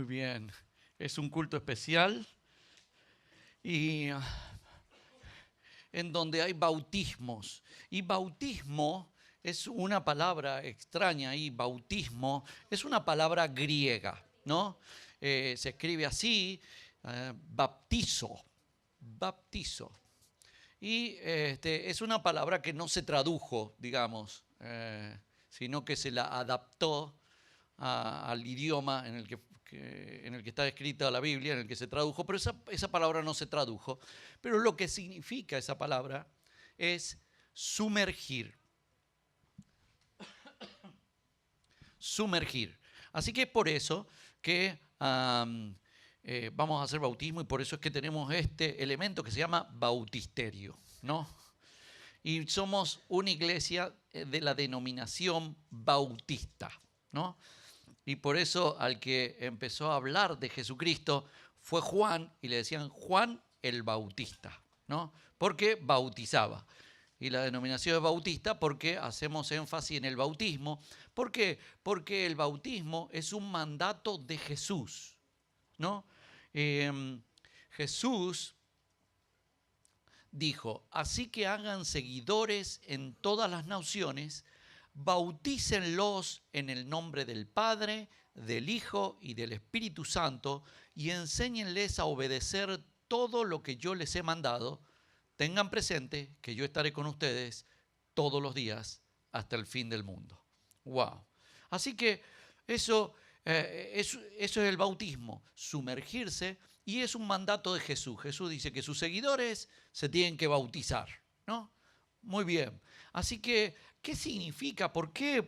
Muy bien. Es un culto especial y en donde hay bautismos. Y bautismo es una palabra extraña ahí, bautismo, es una palabra griega, ¿no? Se escribe así, baptizo, baptizo. Y es una palabra que no se tradujo, digamos, sino que se la adaptó al idioma en el que está escrita la Biblia, en el que se tradujo, pero esa palabra no se tradujo. Pero lo que significa esa palabra es sumergir. Sumergir. Así que es por eso que vamos a hacer bautismo y por eso es que tenemos este elemento que se llama bautisterio, ¿no? Y somos una iglesia de la denominación bautista, ¿no? Y por eso al que empezó a hablar de Jesucristo fue Juan, y le decían Juan el Bautista, ¿no? Porque bautizaba. Y la denominación es bautista porque hacemos énfasis en el bautismo. ¿Por qué? Porque el bautismo es un mandato de Jesús, ¿no? Jesús dijo, así que hagan seguidores en todas las naciones, bautícenlos en el nombre del Padre, del Hijo y del Espíritu Santo y enséñenles a obedecer todo lo que yo les he mandado. Tengan presente que yo estaré con ustedes todos los días hasta el fin del mundo. ¡Wow! Así que eso es el bautismo, sumergirse, y es un mandato de Jesús. Jesús dice que sus seguidores se tienen que bautizar, ¿no? Muy bien. Así que, ¿qué significa? ¿Por qué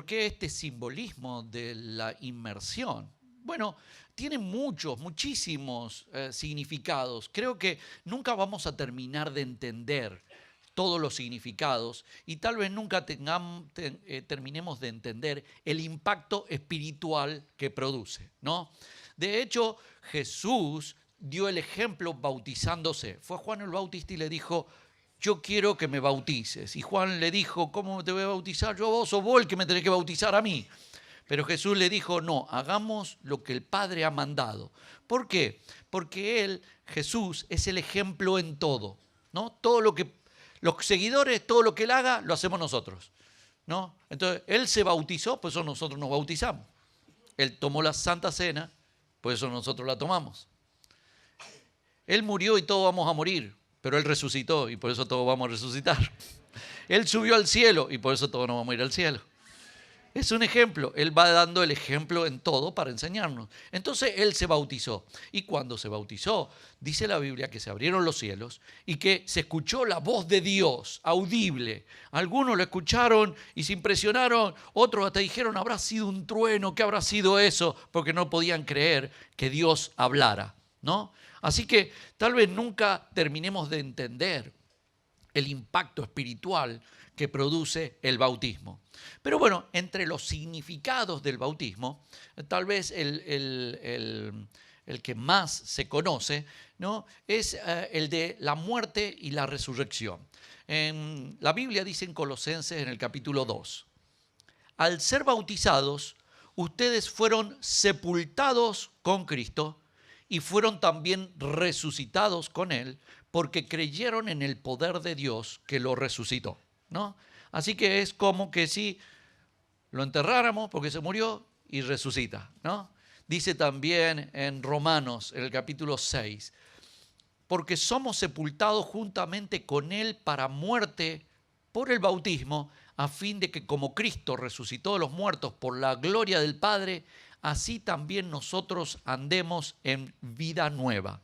este simbolismo de la inmersión? Bueno, tiene muchísimos significados. Creo que nunca vamos a terminar de entender todos los significados y tal vez nunca terminemos de entender el impacto espiritual que produce, ¿no? De hecho, Jesús dio el ejemplo bautizándose. Fue Juan el Bautista y le dijo, yo quiero que me bautices. Y Juan le dijo, ¿cómo te voy a bautizar? Vos sos vos el que me tenés que bautizar a mí. Pero Jesús le dijo, no, hagamos lo que el Padre ha mandado. ¿Por qué? Porque Jesús, es el ejemplo en todo, ¿no? Los seguidores, todo lo que Él haga, lo hacemos nosotros, ¿no? Entonces, Él se bautizó, por eso nosotros nos bautizamos. Él tomó la Santa Cena, por eso nosotros la tomamos. Él murió y todos vamos a morir, pero Él resucitó y por eso todos vamos a resucitar. Él subió al cielo y por eso todos nos vamos a ir al cielo. Es un ejemplo. Él va dando el ejemplo en todo para enseñarnos. Entonces Él se bautizó. Y cuando se bautizó, dice la Biblia que se abrieron los cielos y que se escuchó la voz de Dios, audible. Algunos lo escucharon y se impresionaron. Otros hasta dijeron, ¿habrá sido un trueno? ¿Qué habrá sido eso? Porque no podían creer que Dios hablara, ¿no? Así que tal vez nunca terminemos de entender el impacto espiritual que produce el bautismo. Pero bueno, entre los significados del bautismo, tal vez el que más se conoce, ¿no? Es el de la muerte y la resurrección. La Biblia dice en Colosenses en el capítulo 2, al ser bautizados, ustedes fueron sepultados con Cristo y fueron también resucitados con Él porque creyeron en el poder de Dios que lo resucitó, ¿no? Así que es como que si lo enterráramos porque se murió y resucita, ¿no? Dice también en Romanos, en el capítulo 6, porque somos sepultados juntamente con Él para muerte por el bautismo, a fin de que como Cristo resucitó de los muertos por la gloria del Padre, así también nosotros andemos en vida nueva.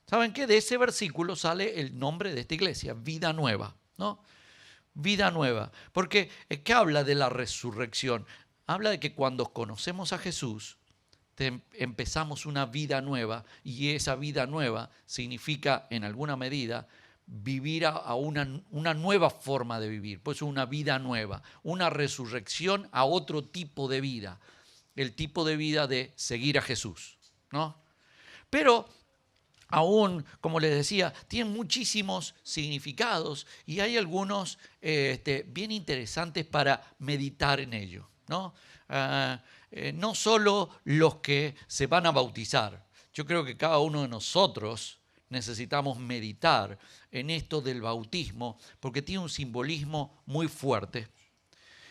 ¿Saben qué? De ese versículo sale el nombre de esta iglesia, Vida Nueva, ¿no? Vida nueva. Porque, ¿qué habla de la resurrección? Habla de que cuando conocemos a Jesús, empezamos una vida nueva, y esa vida nueva significa, en alguna medida, vivir a una nueva forma de vivir. Pues una vida nueva, una resurrección a otro tipo de vida, el tipo de vida de seguir a Jesús, ¿no? Pero aún, como les decía, tienen muchísimos significados y hay algunos bien interesantes para meditar en ello, ¿no? no solo los que se van a bautizar. Yo creo que cada uno de nosotros necesitamos meditar en esto del bautismo porque tiene un simbolismo muy fuerte.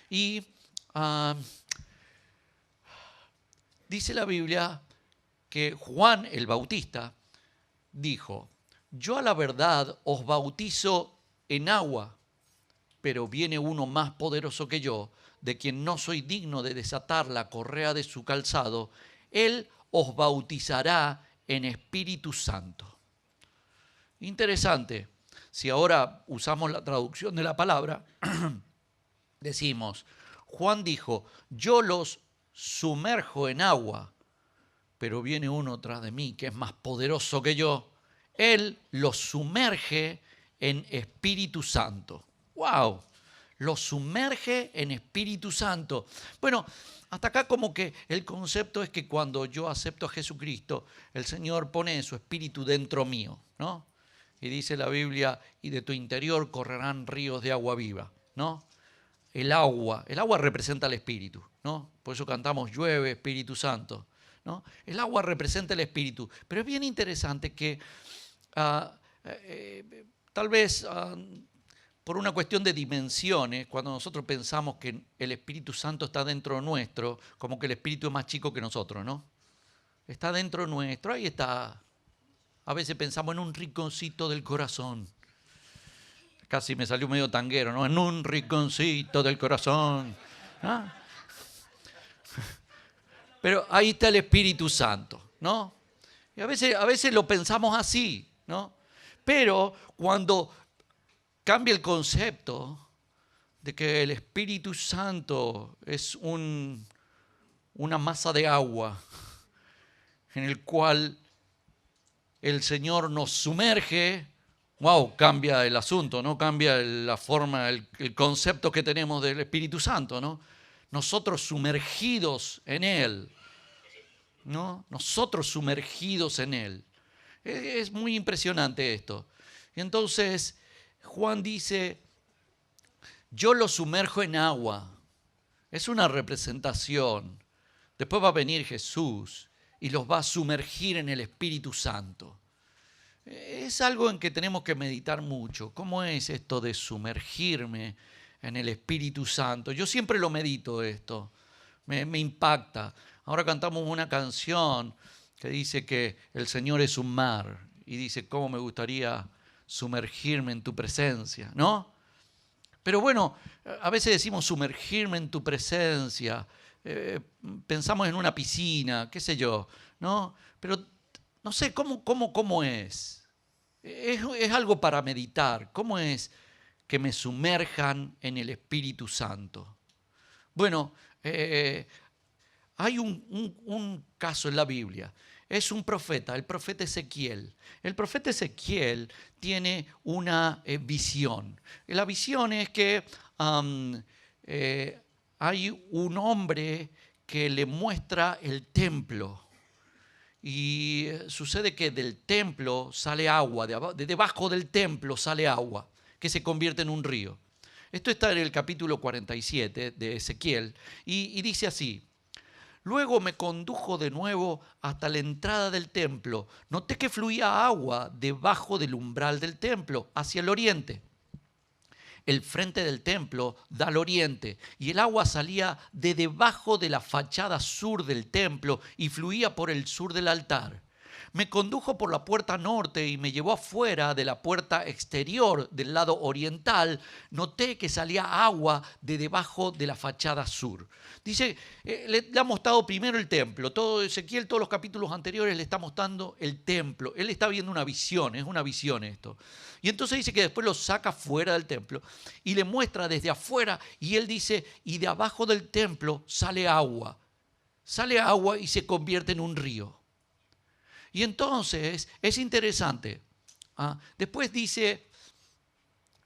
Y dice la Biblia que Juan el Bautista dijo: yo a la verdad os bautizo en agua, pero viene uno más poderoso que yo, de quien no soy digno de desatar la correa de su calzado. Él os bautizará en Espíritu Santo. Interesante. Si ahora usamos la traducción de la palabra, decimos, Juan dijo: yo los sumerjo en agua, pero viene uno tras de mí que es más poderoso que yo. Él los sumerge en Espíritu Santo. ¡Wow! Los sumerge en Espíritu Santo. Bueno, hasta acá como que el concepto es que cuando yo acepto a Jesucristo, el Señor pone su Espíritu dentro mío, ¿no? Y dice la Biblia, y de tu interior correrán ríos de agua viva, ¿no? El agua representa el Espíritu, ¿no? Por eso cantamos llueve, Espíritu Santo, ¿no? El agua representa el Espíritu. Pero es bien interesante que tal vez por una cuestión de dimensiones, cuando nosotros pensamos que el Espíritu Santo está dentro nuestro, como que el Espíritu es más chico que nosotros, ¿no? Está dentro nuestro, ahí está. A veces pensamos en un rinconcito del corazón. Casi me salió medio tanguero, ¿no? En un rinconcito del corazón. ¿Ah? Pero ahí está el Espíritu Santo, ¿no? Y a veces lo pensamos así, ¿no? Pero cuando cambia el concepto de que el Espíritu Santo es una masa de agua en el cual el Señor nos sumerge, wow, cambia el asunto, ¿no? Cambia la forma, el concepto que tenemos del Espíritu Santo, ¿no? Nosotros sumergidos en Él, ¿no? Nosotros sumergidos en Él. Es muy impresionante esto. Y entonces Juan dice, yo los sumerjo en agua. Es una representación. Después va a venir Jesús y los va a sumergir en el Espíritu Santo. Es algo en que tenemos que meditar mucho. ¿Cómo es esto de sumergirme en el Espíritu Santo? Yo siempre lo medito esto. Me impacta. Ahora cantamos una canción que dice que el Señor es un mar. Y dice, ¿cómo me gustaría sumergirme en tu presencia? ¿No? Pero bueno, a veces decimos sumergirme en tu presencia. Pensamos en una piscina, qué sé yo, ¿no? Pero no sé, ¿cómo es? Es algo para meditar. ¿Cómo es que me sumerjan en el Espíritu Santo? Bueno, hay un caso en la Biblia. Es un profeta, el profeta Ezequiel. El profeta Ezequiel tiene una visión. La visión es que hay un hombre que le muestra el templo. Y sucede que del templo sale agua, de debajo del templo sale agua, que se convierte en un río. Esto está en el capítulo 47 de Ezequiel y dice así: luego me condujo de nuevo hasta la entrada del templo. Noté que fluía agua debajo del umbral del templo, hacia el oriente. El frente del templo da al oriente y el agua salía de debajo de la fachada sur del templo y fluía por el sur del altar. Me condujo por la puerta norte y me llevó afuera de la puerta exterior del lado oriental. Noté que salía agua de debajo de la fachada sur. Dice, le ha mostrado primero el templo. Todo Ezequiel, todos los capítulos anteriores le está mostrando el templo. Él está viendo una visión, es una visión esto. Y entonces dice que después lo saca fuera del templo y le muestra desde afuera y él dice, y de abajo del templo sale agua. Sale agua y se convierte en un río. Y entonces es interesante. Después dice,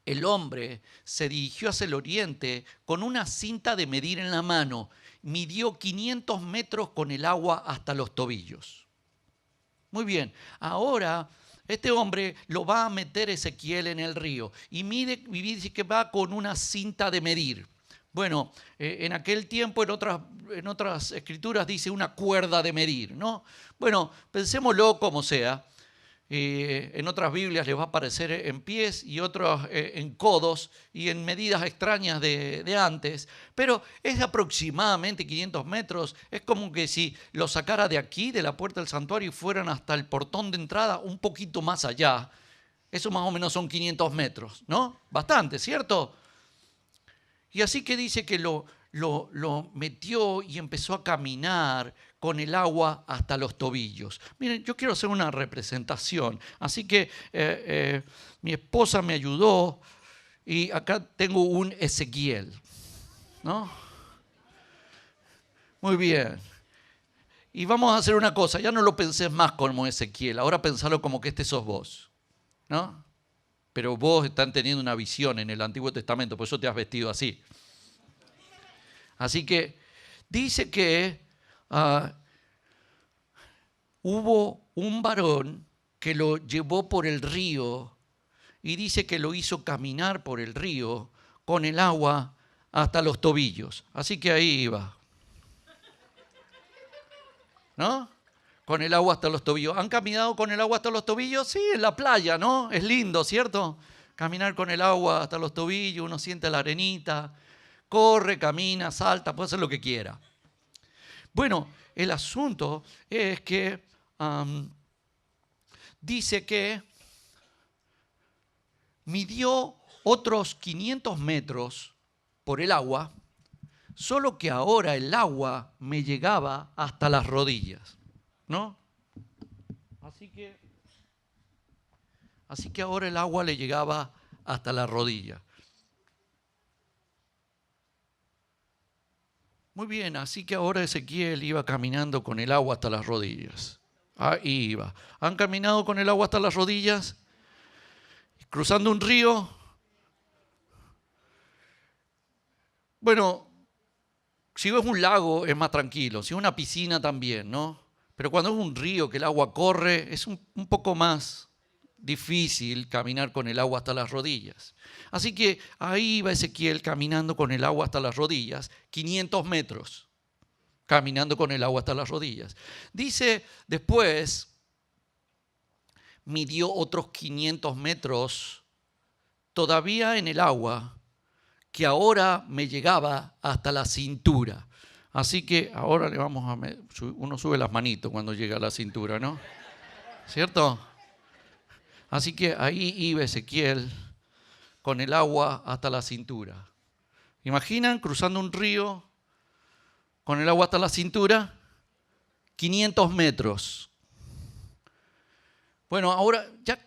el hombre se dirigió hacia el oriente con una cinta de medir en la mano. Midió 500 metros con el agua hasta los tobillos. Muy bien, ahora este hombre lo va a meter Ezequiel en el río y dice que va con una cinta de medir. Bueno, en aquel tiempo en otras escrituras dice una cuerda de medir, ¿no? Bueno, pensémoslo como sea. En otras Biblias les va a aparecer en pies y otras en codos y en medidas extrañas de antes, pero es aproximadamente 500 metros. Es como que si lo sacara de aquí, de la puerta del santuario, y fueran hasta el portón de entrada, un poquito más allá. Eso más o menos son 500 metros, ¿no? Bastante, ¿cierto? Y así que dice que lo metió y empezó a caminar con el agua hasta los tobillos. Miren, yo quiero hacer una representación. Así que mi esposa me ayudó y acá tengo un Ezequiel, ¿no? Muy bien. Y vamos a hacer una cosa, ya no lo pensés más como Ezequiel, ahora pensalo como que este sos vos, ¿no? Pero vos están teniendo una visión en el Antiguo Testamento, por eso te has vestido así. Así que dice que hubo un varón que lo llevó por el río y dice que lo hizo caminar por el río con el agua hasta los tobillos. Así que ahí iba, ¿no? Con el agua hasta los tobillos. ¿Han caminado con el agua hasta los tobillos? Sí, en la playa, ¿no? Es lindo, ¿cierto? Caminar con el agua hasta los tobillos, uno siente la arenita, corre, camina, salta, puede hacer lo que quiera. Bueno, el asunto es que dice que midió otros 500 metros por el agua, solo que ahora el agua me llegaba hasta las rodillas, ¿no? Así que ahora el agua le llegaba hasta la rodilla. Muy bien, así que ahora Ezequiel iba caminando con el agua hasta las rodillas. Ahí iba. ¿Han caminado con el agua hasta las rodillas? Cruzando un río. Bueno, si es un lago es más tranquilo, si es una piscina también, ¿no? Pero cuando es un río que el agua corre, es un poco más difícil caminar con el agua hasta las rodillas. Así que ahí iba Ezequiel caminando con el agua hasta las rodillas, 500 metros, caminando con el agua hasta las rodillas. Dice después, midió otros 500 metros todavía en el agua, que ahora me llegaba hasta la cintura. Así que ahora le vamos a... Uno sube las manitos cuando llega a la cintura, ¿no? ¿Cierto? Así que ahí iba Ezequiel con el agua hasta la cintura. ¿Imaginan cruzando un río con el agua hasta la cintura? 500 metros. Bueno, ahora ya...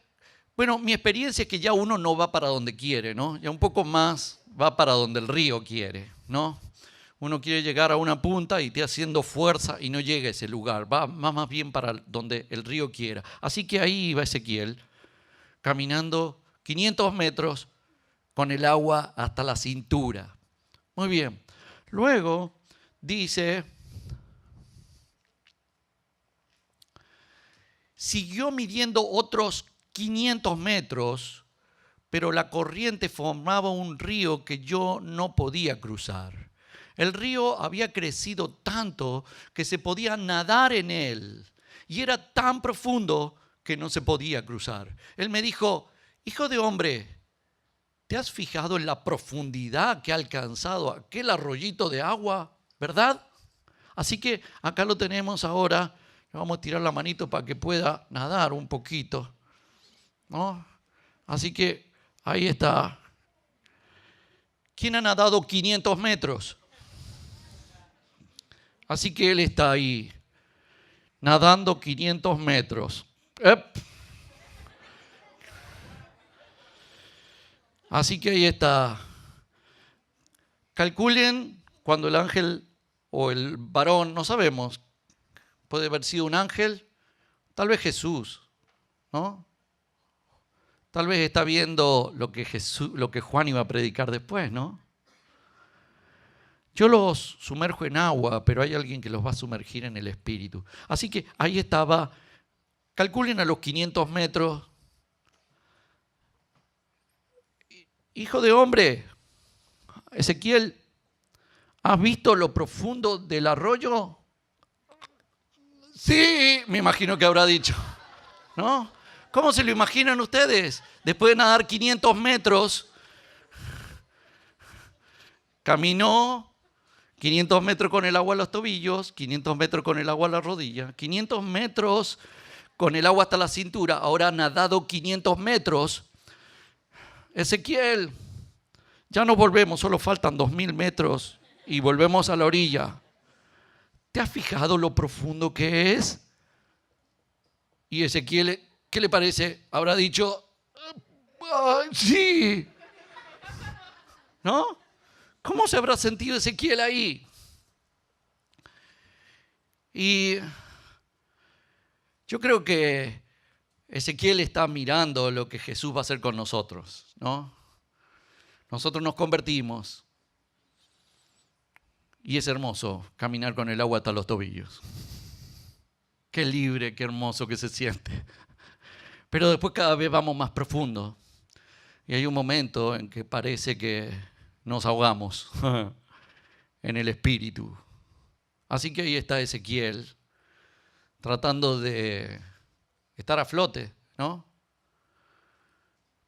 Bueno, mi experiencia es que ya uno no va para donde quiere, ¿no? Ya un poco más va para donde el río quiere, ¿no? Uno quiere llegar a una punta y está haciendo fuerza y no llega a ese lugar. Va más bien para donde el río quiera. Así que ahí iba Ezequiel, caminando 500 metros con el agua hasta la cintura. Muy bien. Luego dice, siguió midiendo otros 500 metros, pero la corriente formaba un río que yo no podía cruzar. El río había crecido tanto que se podía nadar en él y era tan profundo que no se podía cruzar. Él me dijo, hijo de hombre, ¿te has fijado en la profundidad que ha alcanzado aquel arroyito de agua? ¿Verdad? Así que acá lo tenemos ahora. Le vamos a tirar la manito para que pueda nadar un poquito, ¿no? Así que ahí está. ¿Quién ha nadado 500 metros? Así que él está ahí, nadando 500 metros. Así que ahí está. Calculen cuando el ángel o el varón, no sabemos, puede haber sido un ángel, tal vez Jesús, ¿no? Tal vez está viendo lo que Juan iba a predicar después, ¿no? Yo los sumerjo en agua, pero hay alguien que los va a sumergir en el espíritu. Así que ahí estaba, calculen a los 500 metros. Hijo de hombre, Ezequiel, ¿Has visto lo profundo del arroyo? Sí, me imagino que habrá dicho, ¿no? ¿Cómo se lo imaginan ustedes? Después de nadar 500 metros, caminó 500 metros con el agua a los tobillos, 500 metros con el agua a la rodilla, 500 metros con el agua hasta la cintura. Ahora ha nadado 500 metros. Ezequiel, ya no volvemos, solo faltan 2000 metros y volvemos a la orilla. ¿Te has fijado lo profundo que es? Y Ezequiel, ¿qué le parece? Habrá dicho, "Ay, sí". ¿No? ¿Cómo se habrá sentido Ezequiel ahí? Y yo creo que Ezequiel está mirando lo que Jesús va a hacer con nosotros, ¿no? Nosotros nos convertimos y es hermoso caminar con el agua hasta los tobillos. Qué libre, qué hermoso que se siente. Pero después cada vez vamos más profundo y hay un momento en que parece que nos ahogamos en el espíritu. Así que ahí está Ezequiel tratando de estar a flote, ¿no?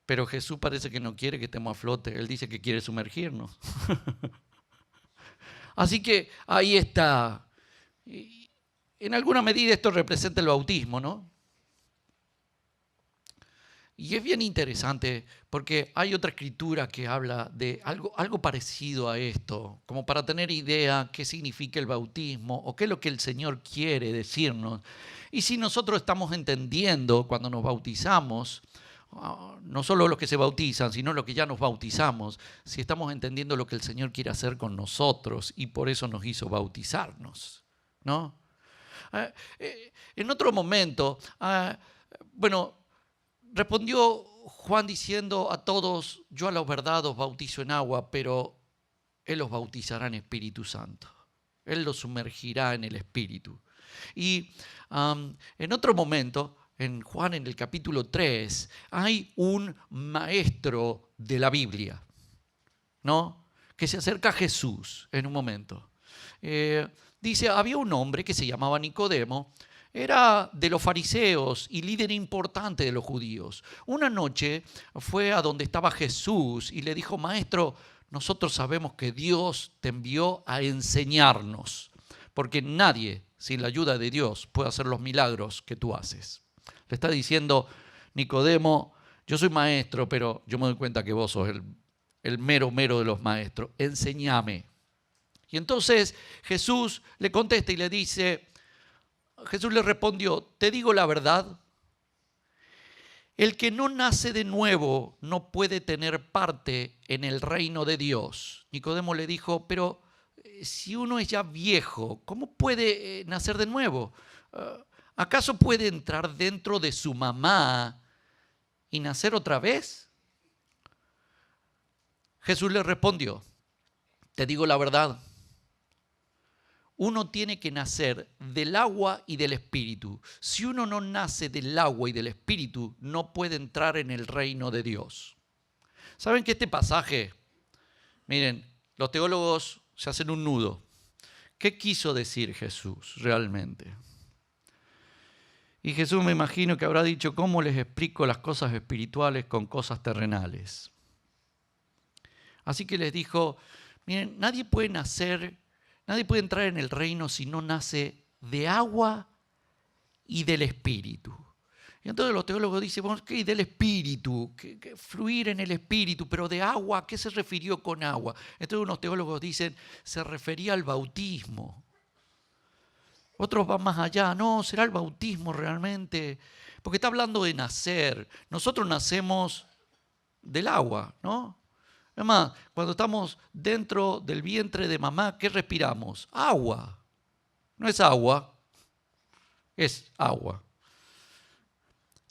Pero Jesús parece que no quiere que estemos a flote. Él dice que quiere sumergirnos. Así que ahí está. Y en alguna medida esto representa el bautismo, ¿no? Y es bien interesante porque hay otra escritura que habla de algo parecido a esto, como para tener idea qué significa el bautismo o qué es lo que el Señor quiere decirnos. Y si nosotros estamos entendiendo cuando nos bautizamos, no solo los que se bautizan, sino los que ya nos bautizamos, si estamos entendiendo lo que el Señor quiere hacer con nosotros y por eso nos hizo bautizarnos, ¿no? En otro momento, respondió Juan diciendo a todos, yo a los verdad os bautizo en agua, pero Él los bautizará en Espíritu Santo. Él los sumergirá en el Espíritu. Y en otro momento, en Juan en el capítulo 3, hay un maestro de la Biblia, ¿no? Que se acerca a Jesús en un momento. Dice, había un hombre que se llamaba Nicodemo, era de los fariseos y líder importante de los judíos. Una noche fue a donde estaba Jesús y le dijo, Maestro, nosotros sabemos que Dios te envió a enseñarnos, porque nadie sin la ayuda de Dios puede hacer los milagros que tú haces. Le está diciendo, Nicodemo, yo soy maestro, pero yo me doy cuenta que vos sos el mero de los maestros. Enséñame. Y entonces Jesús le contesta y le dice, Jesús le respondió, te digo la verdad, el que no nace de nuevo no puede tener parte en el reino de Dios. Nicodemo le dijo, pero si uno es ya viejo, ¿cómo puede nacer de nuevo? ¿Acaso puede entrar dentro de su mamá y nacer otra vez? Jesús le respondió, te digo la verdad, uno tiene que nacer del agua y del espíritu. Si uno no nace del agua y del espíritu, no puede entrar en el reino de Dios. ¿Saben que este pasaje, miren, los teólogos se hacen un nudo? ¿Qué quiso decir Jesús realmente? Y Jesús me imagino que habrá dicho, ¿cómo les explico las cosas espirituales con cosas terrenales? Así que les dijo, miren, nadie puede entrar en el reino si no nace de agua y del espíritu. Y entonces los teólogos dicen, bueno, ¿qué del espíritu? ¿Qué fluir en el espíritu? Pero de agua, ¿a qué se refirió con agua? Entonces unos teólogos dicen, se refería al bautismo. Otros van más allá, no, será el bautismo realmente, porque está hablando de nacer. Nosotros nacemos del agua, ¿no? Además, cuando estamos dentro del vientre de mamá, ¿qué respiramos? Agua. No es agua, es agua.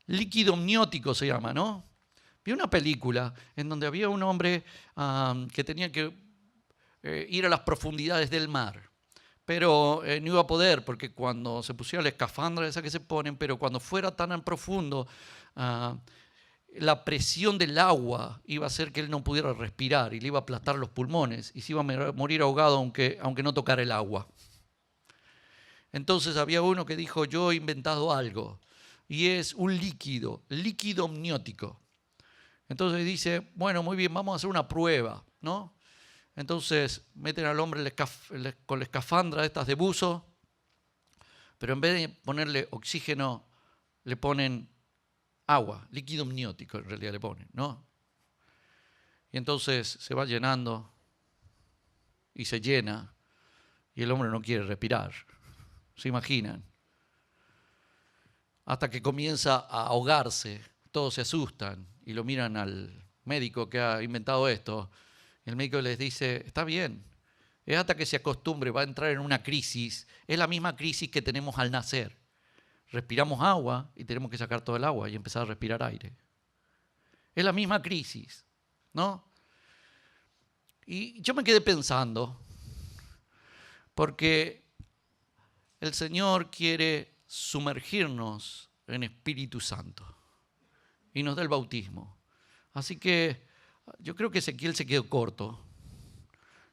Líquido amniótico se llama, ¿no? Vi una película en donde había un hombre que tenía que ir a las profundidades del mar, pero no iba a poder porque cuando se pusiera la escafandra esa que se ponen, pero cuando fuera tan profundo, la presión del agua iba a hacer que él no pudiera respirar y le iba a aplastar los pulmones y se iba a morir ahogado aunque no tocara el agua. Entonces había uno que dijo, yo he inventado algo, y es un líquido amniótico. Entonces dice, bueno, muy bien, vamos a hacer una prueba, ¿no? Entonces meten al hombre con la escafandra estas de buzo, pero en vez de ponerle oxígeno, le ponen agua, líquido amniótico en realidad le ponen, ¿no? Y entonces se va llenando y se llena y el hombre no quiere respirar. ¿Se imaginan? Hasta que comienza a ahogarse, todos se asustan y lo miran al médico que ha inventado esto. Y el médico les dice, está bien, es hasta que se acostumbre, va a entrar en una crisis. Es la misma crisis que tenemos al nacer. Respiramos agua y tenemos que sacar todo el agua y empezar a respirar aire. Es la misma crisis, ¿no? Y yo me quedé pensando, porque el Señor quiere sumergirnos en Espíritu Santo y nos da el bautismo. Así que yo creo que Ezequiel se quedó corto.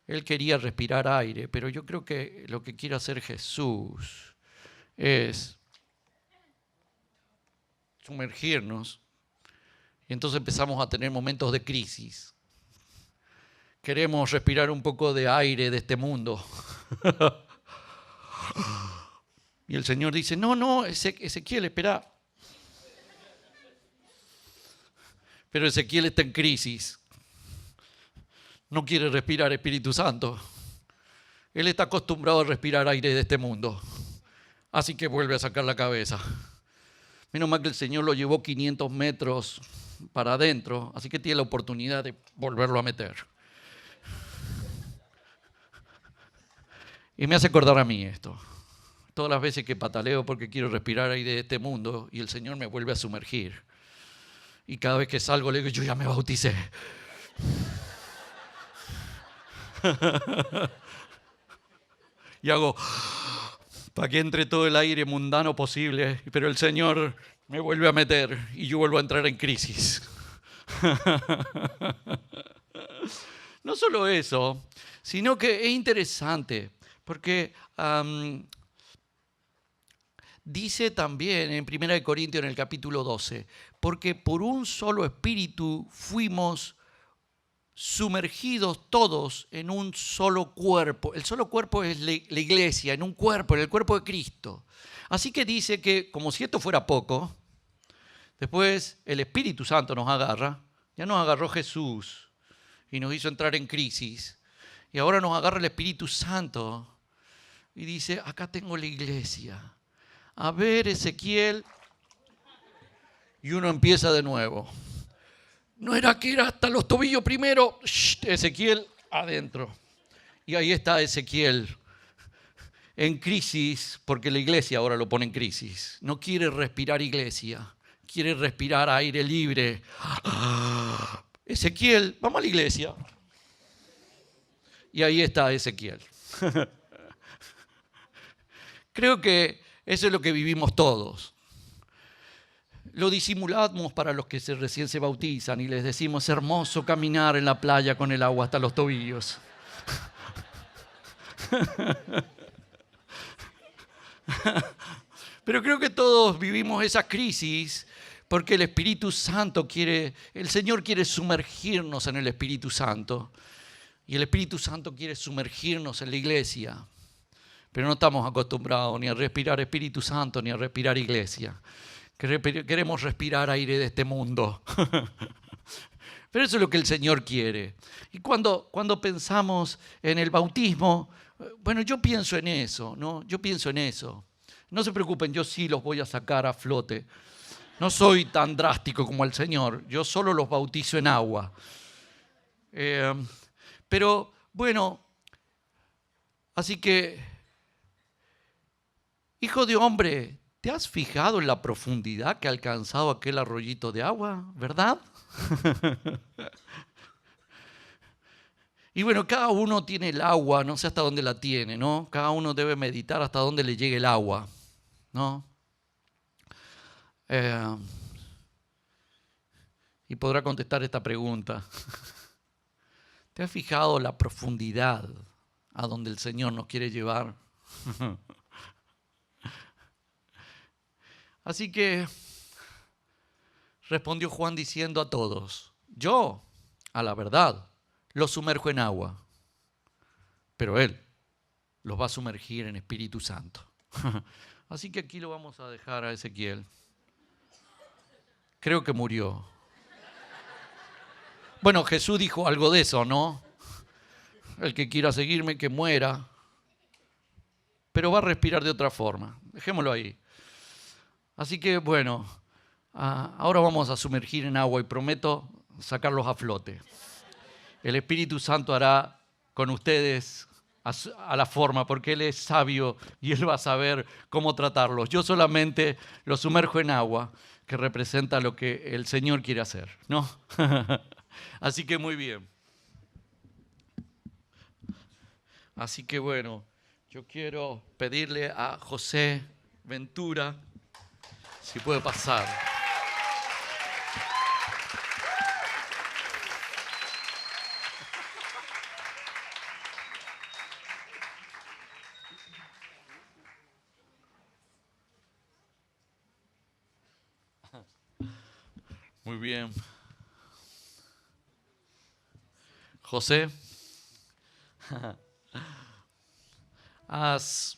Él quería respirar aire, pero yo creo que lo que quiere hacer Jesús es sumergirnos y entonces empezamos a tener momentos de crisis. Queremos respirar un poco de aire de este mundo. Y el Señor dice, no, Ezequiel, espera. Pero Ezequiel está en crisis. No quiere respirar Espíritu Santo. Él está acostumbrado a respirar aire de este mundo. Así que vuelve a sacar la cabeza. Menos mal que el Señor lo llevó 500 metros para adentro, así que tiene la oportunidad de volverlo a meter. Y me hace acordar a mí esto. Todas las veces que pataleo porque quiero respirar aire de este mundo y el Señor me vuelve a sumergir. Y cada vez que salgo le digo, yo ya me bauticé. Y hago para que entre todo el aire mundano posible, pero el Señor me vuelve a meter y yo vuelvo a entrar en crisis. No solo eso, sino que es interesante, porque dice también en 1 Corintios en el capítulo 12, porque por un solo espíritu fuimos sumergidos todos en un solo cuerpo. El solo cuerpo es la iglesia, en un cuerpo, en el cuerpo de Cristo. Así que dice que, como si esto fuera poco, después el Espíritu Santo nos agarra, ya nos agarró Jesús y nos hizo entrar en crisis, y ahora nos agarra el Espíritu Santo y dice, acá tengo la iglesia. A ver, Ezequiel, y uno empieza de nuevo. No era que era hasta los tobillos primero. Ezequiel adentro. Y ahí está Ezequiel en crisis, porque la iglesia ahora lo pone en crisis. No quiere respirar iglesia, quiere respirar aire libre. Ezequiel, vamos a la iglesia. Y ahí está Ezequiel. Creo que eso es lo que vivimos todos. Lo disimulamos para los que recién se bautizan y les decimos, es hermoso caminar en la playa con el agua hasta los tobillos. Pero creo que todos vivimos esa crisis porque el Espíritu Santo el Señor quiere sumergirnos en el Espíritu Santo. Y el Espíritu Santo quiere sumergirnos en la iglesia. Pero no estamos acostumbrados ni a respirar Espíritu Santo ni a respirar iglesia. Queremos respirar aire de este mundo. Pero eso es lo que el Señor quiere. Y cuando pensamos en el bautismo, bueno, yo pienso en eso, ¿no? Yo pienso en eso. No se preocupen, yo sí los voy a sacar a flote. No soy tan drástico como el Señor, yo solo los bautizo en agua. Pero, bueno, así que, hijo de hombre, ¿te has fijado en la profundidad que ha alcanzado aquel arroyito de agua, verdad? Y bueno, cada uno tiene el agua, no sé hasta dónde la tiene, ¿no? Cada uno debe meditar hasta dónde le llegue el agua, ¿no? y podrá contestar esta pregunta. ¿Te has fijado la profundidad a donde el Señor nos quiere llevar? Así que respondió Juan diciendo a todos, yo, a la verdad, los sumerjo en agua, pero Él los va a sumergir en Espíritu Santo. Así que aquí lo vamos a dejar a Ezequiel. Creo que murió. Bueno, Jesús dijo algo de eso, ¿no? El que quiera seguirme, que muera. Pero va a respirar de otra forma. Dejémoslo ahí. Así que, bueno, ahora vamos a sumergir en agua y prometo sacarlos a flote. El Espíritu Santo hará con ustedes a la forma, porque Él es sabio y Él va a saber cómo tratarlos. Yo solamente los sumerjo en agua, que representa lo que el Señor quiere hacer, ¿no? Así que muy bien. Así que bueno, yo quiero pedirle a José Ventura si puede pasar. Muy bien. José, has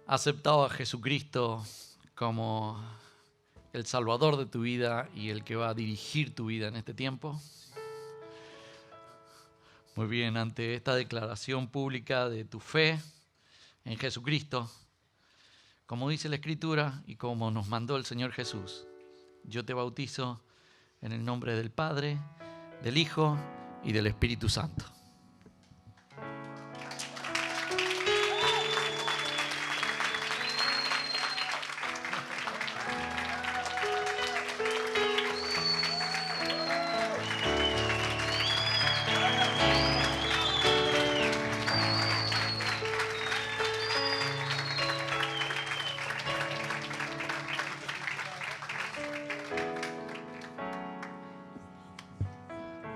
aceptado a Jesucristo como el Salvador de tu vida y el que va a dirigir tu vida en este tiempo. Muy bien, ante esta declaración pública de tu fe en Jesucristo, como dice la Escritura y como nos mandó el Señor Jesús, yo te bautizo en el nombre del Padre, del Hijo y del Espíritu Santo.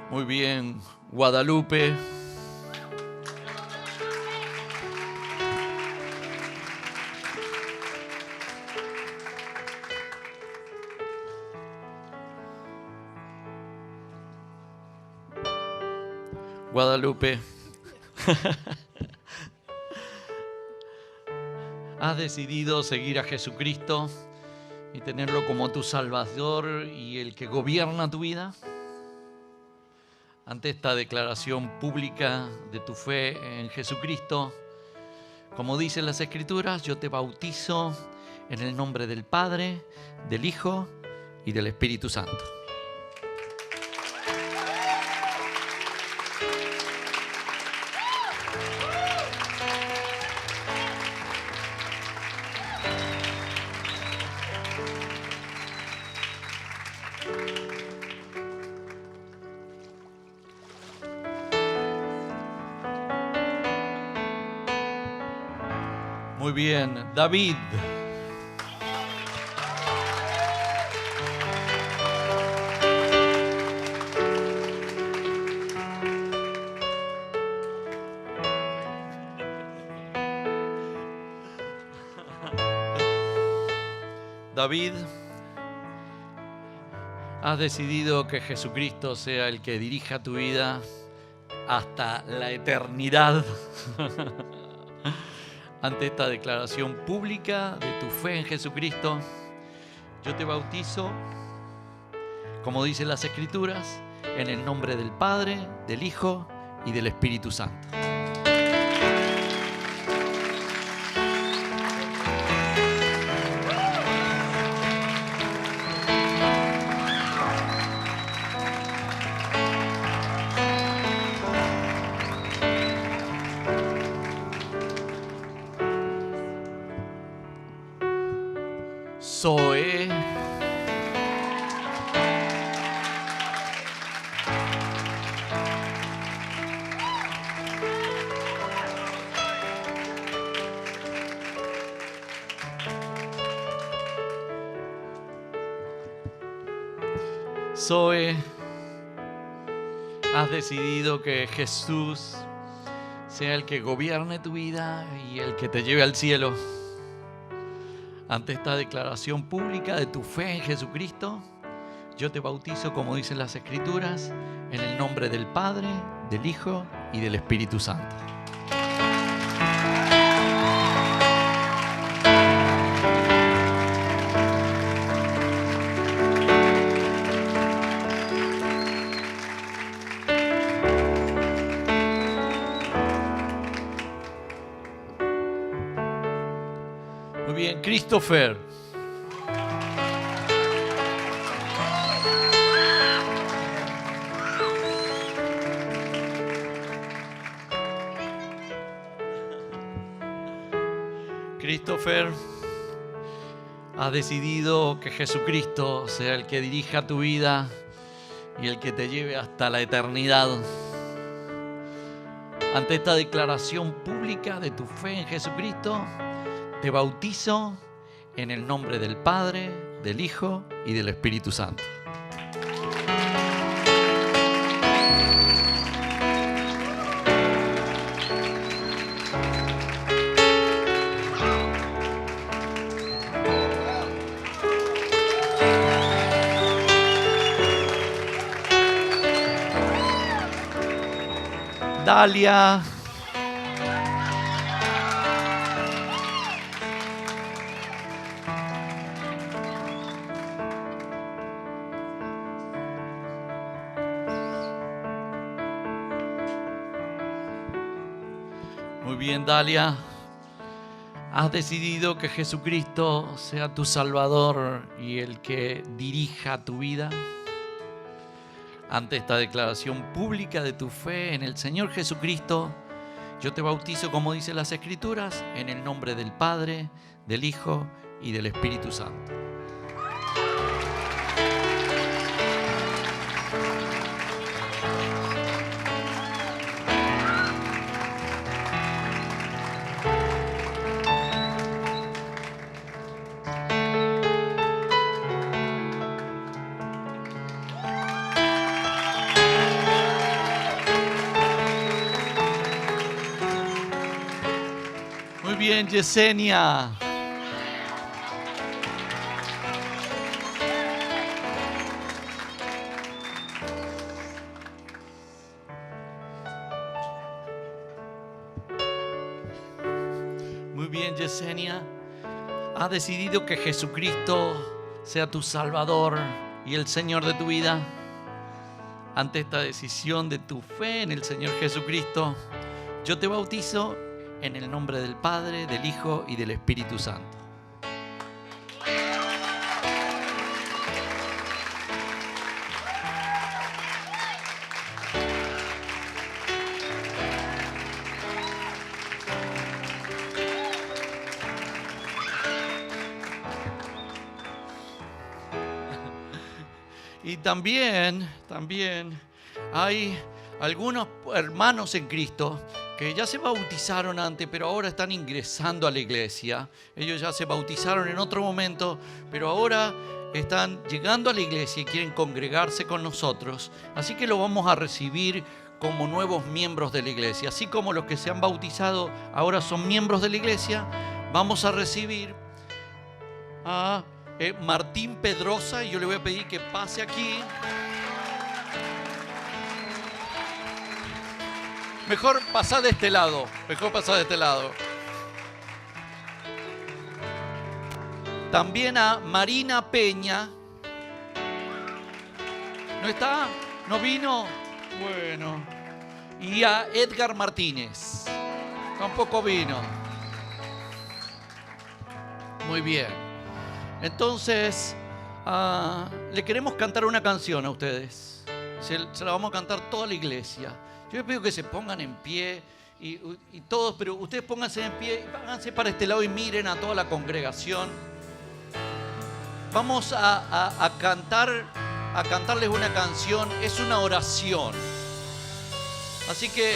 Muy bien, Guadalupe. Guadalupe. Has decidido seguir a Jesucristo y tenerlo como tu Salvador y el que gobierna tu vida. Ante esta declaración pública de tu fe en Jesucristo, como dicen las Escrituras, yo te bautizo en el nombre del Padre, del Hijo y del Espíritu Santo. Muy bien, David. David, has decidido que Jesucristo sea el que dirija tu vida hasta la eternidad. Ante esta declaración pública de tu fe en Jesucristo, yo te bautizo, como dicen las Escrituras, en el nombre del Padre, del Hijo y del Espíritu Santo. Zoe. Zoe, has decidido que Jesús sea el que gobierne tu vida y el que te lleve al cielo. Ante esta declaración pública de tu fe en Jesucristo, yo te bautizo, como dicen las Escrituras, en el nombre del Padre, del Hijo y del Espíritu Santo. Muy bien, Christopher. Christopher, has decidido que Jesucristo sea el que dirija tu vida y el que te lleve hasta la eternidad. Ante esta declaración pública de tu fe en Jesucristo, te bautizo en el nombre del Padre, del Hijo y del Espíritu Santo. Dalia. Muy bien, Dalia. Has decidido que Jesucristo sea tu Salvador y el que dirija tu vida. Ante esta declaración pública de tu fe en el Señor Jesucristo, yo te bautizo, como dicen las Escrituras, en el nombre del Padre, del Hijo y del Espíritu Santo. Muy bien, Yesenia. Muy bien, Yesenia. Has decidido que Jesucristo sea tu Salvador y el Señor de tu vida. Ante esta decisión de tu fe en el Señor Jesucristo, yo te bautizo en el nombre del Padre, del Hijo y del Espíritu Santo. Y también hay algunos hermanos en Cristo que ya se bautizaron antes, pero ahora están ingresando a la iglesia. Ellos ya se bautizaron en otro momento, pero ahora están llegando a la iglesia y quieren congregarse con nosotros. Así que lo vamos a recibir como nuevos miembros de la iglesia. Así como los que se han bautizado ahora son miembros de la iglesia, vamos a recibir a Martín Pedrosa, y yo le voy a pedir que pase aquí. Mejor pasar de este lado. También a Marina Peña. ¿No está? ¿No vino? Bueno. Y a Edgar Martínez. Tampoco vino. Muy bien. Entonces, le queremos cantar una canción a ustedes. Se la vamos a cantar toda la iglesia. Yo les pido que se pongan en pie y todos, pero ustedes pónganse en pie, háganse para este lado y miren a toda la congregación. Vamos a cantarles una canción, es una oración. Así que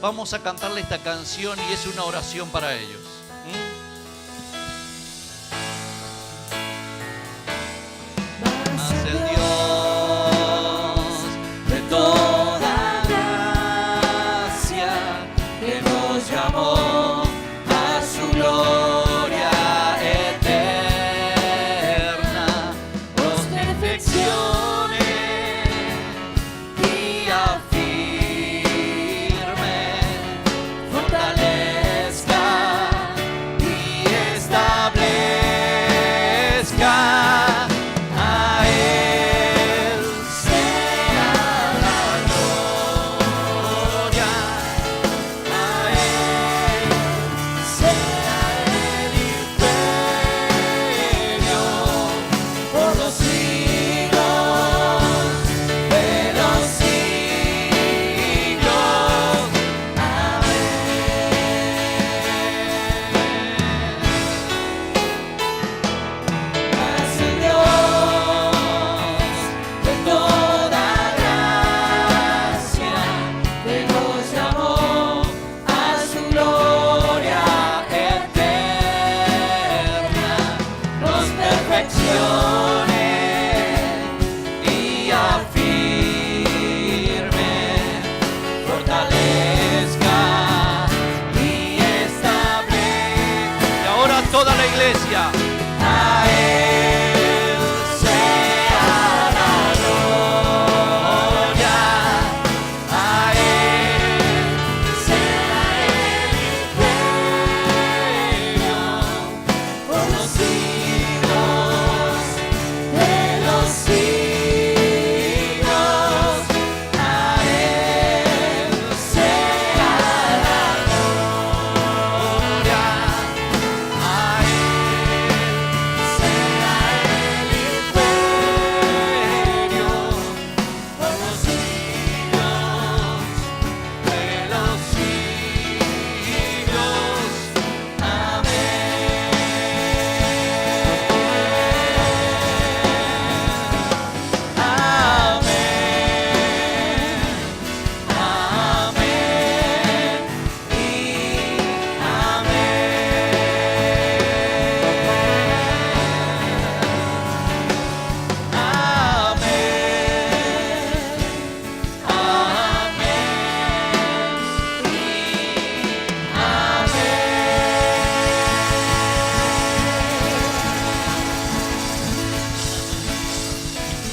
vamos a cantarle esta canción y es una oración para ellos. dirección.